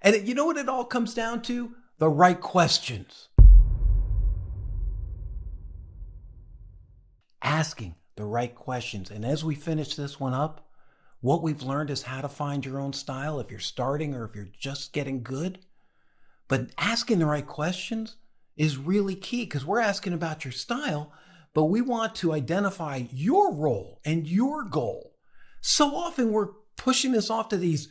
And you know what it all comes down to? The right questions. Asking the right questions. And as we finish this one up, what we've learned is how to find your own style if you're starting or if you're just getting good. But asking the right questions is really key because we're asking about your style, but we want to identify your role and your goal. So often we're pushing this off to these,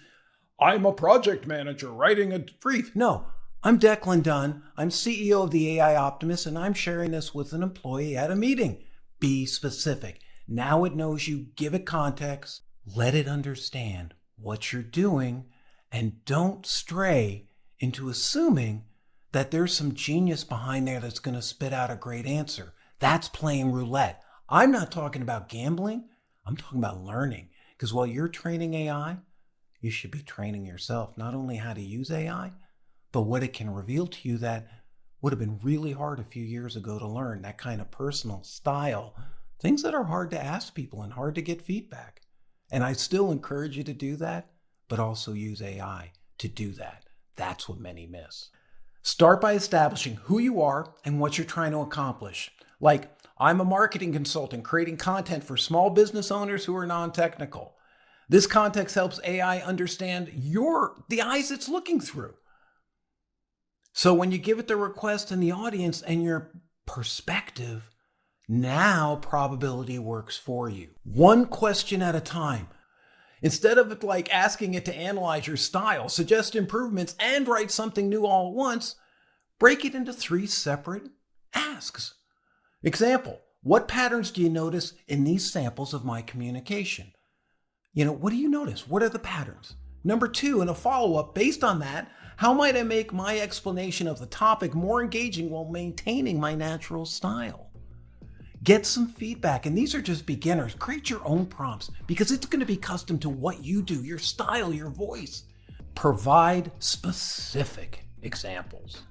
I'm a project manager writing a brief. No, I'm Declan Dunn. I'm CEO of the AI Optimist, and I'm sharing this with an employee at a meeting. Be specific. Now it knows you, give it context, let it understand what you're doing, and don't stray into assuming that there's some genius behind there that's going to spit out a great answer. That's playing roulette. I'm not talking about gambling. I'm talking about learning. Because while you're training AI, you should be training yourself, not only how to use AI, but what it can reveal to you that would have been really hard a few years ago to learn, that kind of personal style, things that are hard to ask people and hard to get feedback. And I still encourage you to do that, but also use AI to do that. That's what many miss. Start by establishing who you are and what you're trying to accomplish. Like, I'm a marketing consultant creating content for small business owners who are non-technical. This context helps AI understand the eyes it's looking through. So when you give it the request and the audience and your perspective, now probability works for you. One question at a time. Instead of it like asking it to analyze your style, suggest improvements, and write something new all at once, break it into 3 separate asks. Example, what patterns do you notice in these samples of my communication? What do you notice? What are the patterns? Number 2, in a follow-up, based on that, how might I make my explanation of the topic more engaging while maintaining my natural style? Get some feedback, and these are just beginners. Create your own prompts because it's going to be custom to what you do, your style, your voice. Provide specific examples.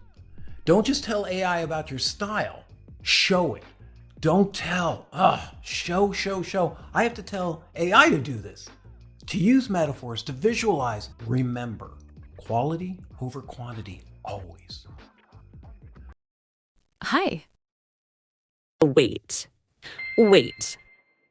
Don't just tell AI about your style. Show it. Don't tell. Show. I have to tell AI to do this. To use metaphors, to visualize. Remember, quality over quantity, always. Hi. Wait.